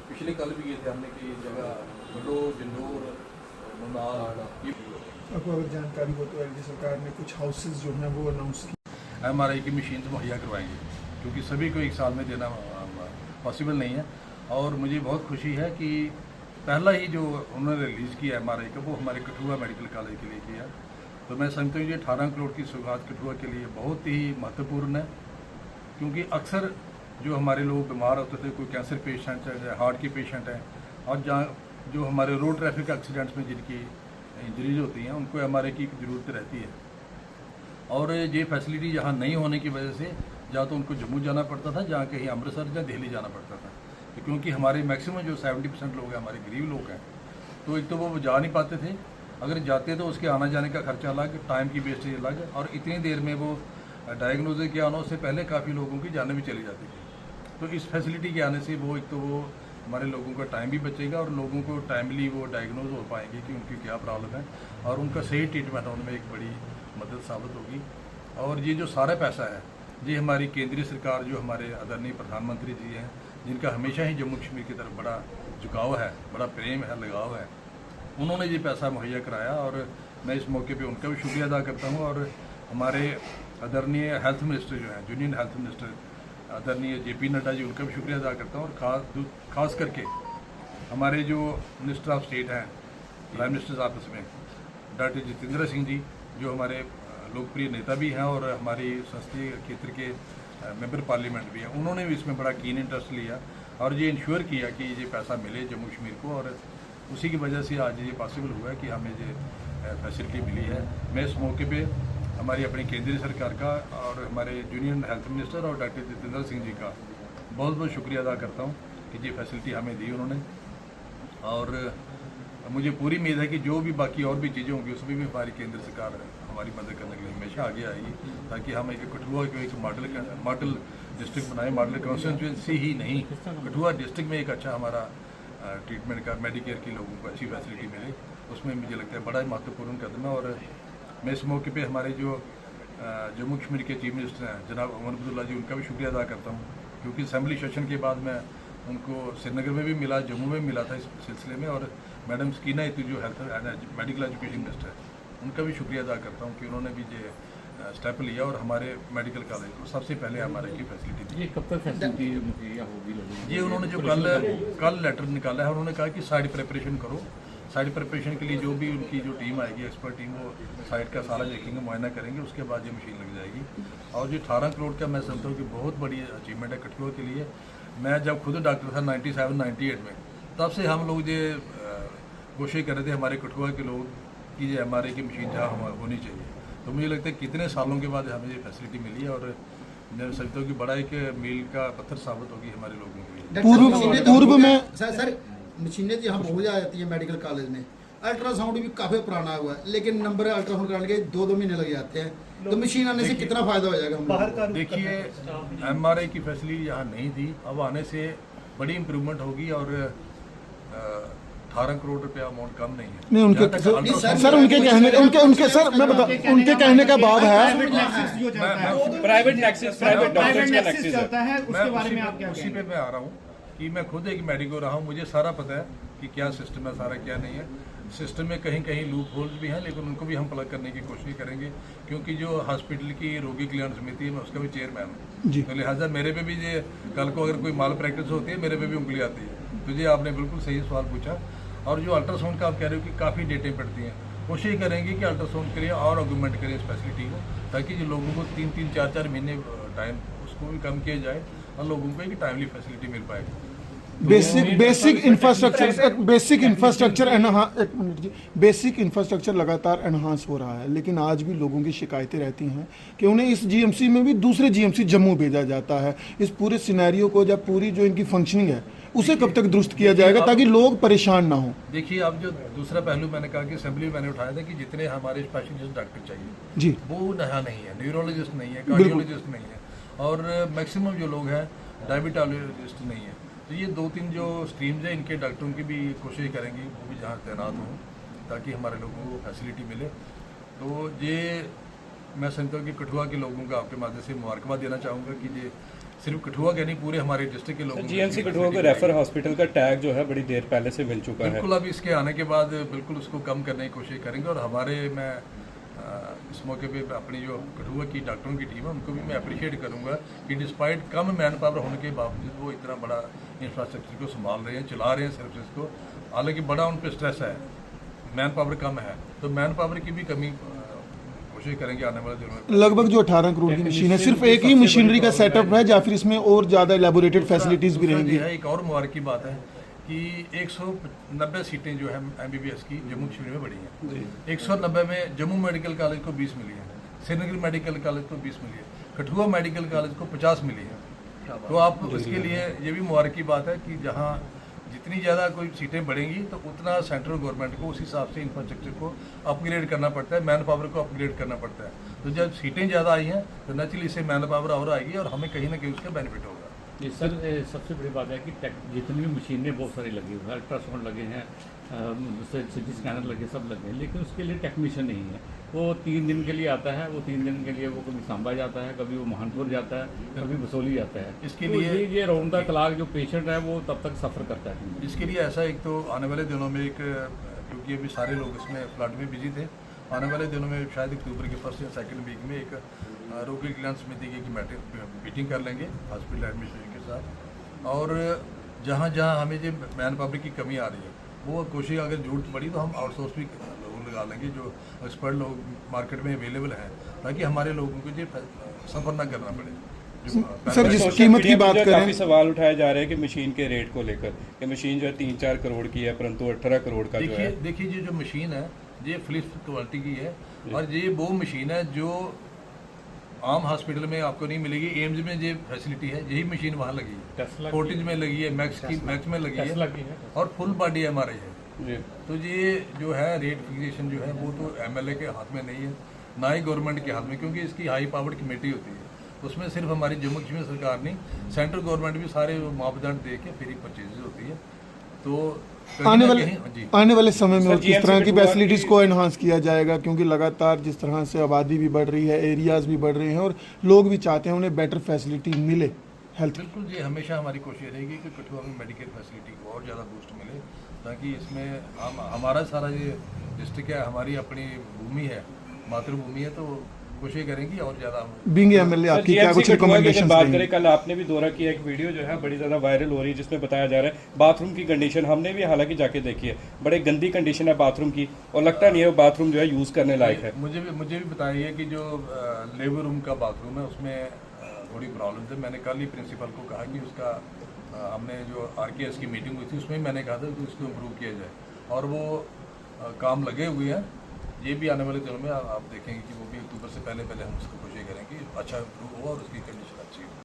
पिछले कल भी गए थे हमने कि जगह बडो जंडोर मुनाल आपको अगर जानकारी हो तो एलडी सरकार ने कुछ हाउसेज जो हैं वो अनाउंस किए। MRI की मशीन मुहैया करवाएंगे क्योंकि सभी को एक साल में देना पॉसिबल नहीं है। और मुझे बहुत खुशी है कि पहला ही जो उन्होंने रिलीज़ किया MRI का वो हमारे कठुआ मेडिकल कॉलेज के लिए किया। तो मैं समझता हूँ ये 18 करोड़ की सौगात कठुआ के लिए बहुत ही महत्वपूर्ण है, क्योंकि अक्सर जो हमारे लोग बीमार होते थे, कोई कैंसर पेशेंट है, हार्ट के पेशेंट हैं, और जहाँ जो हमारे रोड ट्रैफिक एक्सीडेंट्स में जिनकी इंजरीज होती हैं उनको MRI की ज़रूरत रहती है। और ये फैसिलिटी यहाँ नहीं होने की वजह से या तो उनको जम्मू जाना पड़ता था, जहाँ कहीं अमृतसर या दिल्ली जाना पड़ता था। तो क्योंकि हमारे मैक्सिमम जो 70% लोग हैं हमारे गरीब लोग हैं, तो एक तो वो जा नहीं पाते थे, अगर जाते तो उसके आना जाने का खर्चा अलग, टाइम की वेस्टेज अलग, और इतनी देर में वो डायग्नोज के आने से पहले काफ़ी लोगों की जानें भी चली जाती थी। तो इस फैसिलिटी के आने से वो एक तो वो हमारे लोगों का टाइम भी बचेगा और लोगों को टाइमली वो डायग्नोज हो पाएंगे कि उनकी क्या प्रॉब्लम है, और उनका सही ट्रीटमेंट होने में एक बड़ी मदद साबित होगी। और ये जो सारा पैसा है ये हमारी केंद्रीय सरकार, जो हमारे आदरणीय प्रधानमंत्री जी हैं, जिनका हमेशा ही जम्मू कश्मीर की तरफ बड़ा झुकाव है, बड़ा प्रेम है, लगाव है, उन्होंने ये पैसा मुहैया कराया। और मैं इस मौके पे उनका भी शुक्रिया अदा करता हूँ। और हमारे आदरणीय हेल्थ मिनिस्टर जो हैं, यूनियन हेल्थ मिनिस्टर आदरणीय JP नड्डा जी, उनका भी शुक्रिया अदा करता हूँ। और ख़ास करके हमारे जो मिनिस्टर ऑफ स्टेट हैं, प्राइम मिनिस्टर ऑफिस में डॉक्टर जितेंद्र सिंह जी, जो हमारे लोकप्रिय नेता भी हैं और हमारी संसदीय क्षेत्र के मेंबर पार्लियामेंट भी हैं, उन्होंने भी इसमें बड़ा कीन इंटरेस्ट लिया और ये इंश्योर किया कि ये पैसा मिले जम्मू कश्मीर को। और उसी की वजह से आज ये पॉसिबल हुआ है कि हमें ये फैसिलिटी मिली है। मैं इस मौके पे हमारी अपनी केंद्रीय सरकार का और हमारे यूनियन हेल्थ मिनिस्टर और डॉक्टर जितेंद्र सिंह जी का बहुत बहुत शुक्रिया अदा करता हूँ कि ये फैसिलिटी हमें दी उन्होंने। और मुझे पूरी उम्मीद है कि जो भी बाकी और भी चीज़ें होंगी उसमें भी हमारी केंद्र सरकार हमारी मदद करने के लिए हमेशा आगे आएगी, ताकि हम एक कठुआ को एक मॉडल डिस्ट्रिक्ट बनाएं, मॉडल कॉन्स्टिट्यूंसी ही नहीं, कठुआ डिस्ट्रिक्ट में एक अच्छा हमारा ट्रीटमेंट का मेडिकेयर की लोगों को अच्छी फैसिलिटी मिले। उसमें मुझे लगता है बड़ा ही महत्वपूर्ण कदम है। और मैं इस मौके पे हमारे जो जम्मू कश्मीर के चीफ मिनिस्टर हैं जनाब उमर अब्दुल्ला जी, उनका भी शुक्रिया अदा करता हूँ, क्योंकि असेंबली सेशन के बाद मैं उनको श्रीनगर में भी मिला, जम्मू में मिला था इस सिलसिले में। और मैडम स्कीना इतू जो health and medical education minister है, उनका भी शुक्रिया अदा करता हूँ कि उन्होंने भी ये स्टेप लिया और हमारे मेडिकल कॉलेज को सबसे पहले हमारे की फैसिलिटी दी। ये कब तक फैसिलिटी मुहैया होगी लोगों को? ये उन्होंने जो कल लेटर निकाला है, उन्होंने कहा कि साइड प्रिपरेशन करो। साइड प्रिपरेशन के लिए जो भी उनकी जो टीम आएगी, एक्सपर्ट टीम, वो साइड का सारा देखेंगे, मुआयना करेंगे, उसके बाद ये मशीन लग जाएगी। और जो 18 करोड़ का मैं समझता हूँ कि बहुत बड़ी अचीवमेंट है कठुआ के लिए। मैं जब खुद डॉक्टर था 97-98 में, तब से हम लोग ये कोशिश कर रहे थे हमारे कठुआ के लोग कि ये MRI की मशीन जहाँ होनी चाहिए। तो मुझे लगता है कितने सालों के बाद हमें ये फैसिलिटी मिली है, और मैं समझता हूँ कि बड़ा एक मील का पत्थर साबित होगी हमारे लोगों के लिए। पूर्व में सर मशीनें यहाँ बहुत आ जाती है मेडिकल कॉलेज में, अल्ट्रासाउंड भी काफ़ी पुराना हुआ है, लेकिन नंबर अल्ट्रासाउंड कराने के 2-2 महीने लग जाते हैं। तो मशीन आने से कितना फ़ायदा हो जाएगा हम लोगों को? देखिए, MRI की फैसिलिटी यहाँ नहीं थी, अब आने से बड़ी इम्प्रूवमेंट होगी। और 18 करोड़ रुपया अमाउंट कम नहीं है। नहीं, उनके सर उनके कहने उनके सर मैं बता उनके कहने का बाद है प्राइवेट टैक्सेस, प्राइवेट डॉक्टर्स का टैक्सेस चलता है, उसके बारे में आप क्या उसी पे मैं आ रहा हूँ कि मैं खुद एक मेडिको रहा हूँ, मुझे सारा पता है कि क्या सिस्टम है, सारा क्या नहीं है। सिस्टम में कहीं कहीं लूप होल्स भी हैं, लेकिन उनको भी हम प्लग करने की कोशिश करेंगे, क्योंकि जो हॉस्पिटल की रोगी कल्याण समिति है मैं उसका भी चेयरमैन हूँ। तो लिहाजा मेरे पे भी ये कल को अगर कोई माल प्रैक्टिस होती है मेरे पे भी उंगली आती है। तो ये आपने बिल्कुल सही सवाल पूछा। और जो अल्ट्रासाउंड का आप कह रहे हो कि काफ़ी डेटें पड़ती हैं, कोशिश करेंगे कि अल्ट्रासाउंड के लिए और ऑगमेंट करें इस फैसिलिटी को, ताकि जो लोगों को 3-3, 4-4 महीने टाइम उसको भी कम किया जाए और लोगों को एक टाइमली फैसिलिटी मिल पाए। बेसिक इंफ्रास्ट्रक्चर लगातार एनहांस हो रहा है, लेकिन आज भी लोगों की शिकायतें रहती हैं कि उन्हें इस GMC में भी दूसरे GMC जम्मू भेजा जाता है। इस पूरे सिनेरियो को, जब पूरी जो इनकी फंक्शनिंग है उसे कब तक दुरुस्त किया जाएगा ताकि लोग परेशान ना हो? देखिए, अब जो दूसरा पहलू मैंने कहा कि असेंबली में मैंने उठाया था कि जितने हमारे स्पेशलिस्ट डॉक्टर चाहिए जी, वो यहाँ नहीं है, न्यूरोलॉजिस्ट नहीं है, कार्डियोलॉजिस्ट नहीं है, और मैक्सिमम जो लोग हैं डायबिटोलॉजिस्ट नहीं है। तो ये 2-3 जो स्ट्रीम्स हैं, इनके डॉक्टरों की भी कोशिश करेंगे वो भी जहाँ तैनात हों, ताकि हमारे लोगों को फैसिलिटी मिले। तो ये मैं समझता हूँ कि कठुआ के लोगों का आपके माध्यम से मुबारकबाद देना चाहूँगा कि ये सिर्फ कठुआ के नहीं, पूरे हमारे डिस्ट्रिक्ट के लोगों को जीएमसी कठुआ को रेफर हॉस्पिटल का टैग जो है बड़ी देर पहले से मिल चुका है। बिल्कुल, अब इसके आने के बाद बिल्कुल उसको कम करने की कोशिश करेंगे। और हमारे मैं इस मौके पे अपनी जो कठुआ की डॉक्टरों की टीम है उनको भी मैं अप्रिशिएट करूंगा कि डिस्पाइट कम मैन पावर होने के बावजूद वो इतना बड़ा इंफ्रास्ट्रक्चर को संभाल रहे हैं, चला रहे हैं सर्विसेज को। हालांकि बड़ा उन पर स्ट्रेस है, मैन पावर कम है, तो मैन पावर की भी कमी कोशिश करेंगे आने वाले दिनों में। लगभग जो 18 करोड़ की मशीन है, सिर्फ एक ही मशीनरी का सेटअप है या फिर इसमें और ज़्यादा एलेबोरेटेड फैसिलिटीज भी दूसरा रहेंगी? जो है, एक और मुबारक की बात है कि 190 सीटें जो है MBBS की जम्मू कश्मीर में बढ़ी हैं। 190 में जम्मू मेडिकल कॉलेज को 20 मिली है, श्रीनगर मेडिकल कॉलेज को 20 मिली है, कठुआ मेडिकल कॉलेज को 50 मिली है। तो आप उसके लिए ये भी मुबारक की बात है कि जहाँ जितनी ज़्यादा कोई सीटें बढ़ेंगी तो उतना सेंट्रल गवर्नमेंट को उस हिसाब से इंफ्रास्ट्रक्चर को अपग्रेड करना पड़ता है, मैन पावर को अपग्रेड करना पड़ता है। तो जब सीटें ज़्यादा आई हैं तो नेचुरली इससे मैन पावर और आएगी और हमें कहीं ना कहीं उसका बेनिफिट होगा। जी सर, सबसे बड़ी बात है कि जितनी भी मशीनें बहुत सारी लगी हुई है, अल्ट्रासाउंड लगे हैं, सिटी स्कैनर लगे, सब लगे हैं, लेकिन उसके लिए टेक्नीशियन नहीं है। वो 3 दिन के लिए आता है, वो 3 दिन के लिए वो कभी सांबा जाता है, कभी वो महानपुर जाता है, कभी बसोली जाता है। इसके तो लिए ये राउंड द क्लॉक जो पेशेंट है वो तब तक सफ़र करता है। इसके लिए ऐसा एक तो आने वाले दिनों में एक, क्योंकि अभी सारे लोग इसमें फ्लड में बिजी थे, आने वाले दिनों में शायद अक्टूबर के 1st या 2nd वीक में एक रोगी कल्याण समिति की मीटिंग कर लेंगे हॉस्पिटल एडमिनिस्ट्रेशन के साथ। और जहाँ जहाँ हमें जो मैन पावर की कमी आ रही है वो कोशिश, अगर जरूरत पड़ी तो हम आउटसोर्स भी लोग लगा लेंगे जो एक्सपर्ट लोग मार्केट में अवेलेबल हैं, ताकि हमारे लोगों को जो सफ़र ना करना पड़े। सर, जिस सोशल कीमत की मीडिया बात पे जो करें, काफी सवाल उठाए जा रहे हैं कि मशीन के रेट को लेकर कि मशीन जो है 3-4 करोड़ की है, परंतु 18 करोड़ का जो है। देखिए जो मशीन है ये फिलिप्स क्वालिटी की है और ये वो मशीन है जो आम हॉस्पिटल में आपको नहीं मिलेगी। एम्स में ये फैसिलिटी है, यही मशीन वहाँ लगी है, फोर्टिज में लगी है, मैक्स में लगी है और फुल बॉडी MRI है। तो ये जो है रेट फिक्सेशन जो है वो तो MLA के हाथ में नहीं है, ना ही गवर्नमेंट के हाथ में, क्योंकि इसकी हाई पावर्ड कमेटी होती है। उसमें सिर्फ हमारी जम्मू कश्मीर सरकार नहीं, सेंट्रल गवर्नमेंट भी सारे मापदंड दे के फिर ही परचेज होती है। तो आने वाले समय में और किस तरह की GMC फैसिलिटीज़ को एनहांस किया जाएगा, क्योंकि लगातार जिस तरह से आबादी भी बढ़ रही है, एरियाज़ भी बढ़ रहे हैं और लोग भी चाहते हैं उन्हें बेटर फैसिलिटी मिले हेल्थ। बिल्कुल, ये हमेशा हमारी कोशिश रहेगी कि कठुआ में मेडिकल फैसिलिटी को और ज़्यादा बूस्ट मिले, ताकि इसमें हमारा सारा ये डिस्ट्रिक्ट है, हमारी अपनी भूमि है, मातृभूमि है, तो कोशिश करेंगी और ज़्यादा। बीइंग MLA आपकी क्या कुछ रिकमेंडेशंस बात रहेंगी? करें, कल आपने भी दौरा किया, एक वीडियो जो है बड़ी ज़्यादा वायरल हो रही है जिसमें बताया जा रहा है बाथरूम की कंडीशन, हमने भी हालांकि जाके देखी है, बड़े गंदी कंडीशन है बाथरूम की और लगता नहीं है वो बाथरूम जो है यूज़ करने लायक है। मुझे भी बताइए कि जो लेबर रूम का बाथरूम है उसमें थोड़ी प्रॉब्लम है। मैंने कल ही प्रिंसिपल को कहा कि उसका हमने जो RKS की मीटिंग हुई थी उसमें मैंने कहा था कि उसको इम्प्रूव किया जाए और वो काम लगे हुए हैं। ये भी आने वाले दिनों में आप देखेंगे कि वो भी अक्टूबर से पहले हम उसको कोशिश करेंगे अच्छा इम्प्रूव हो और उसकी कंडीशन अच्छी हो।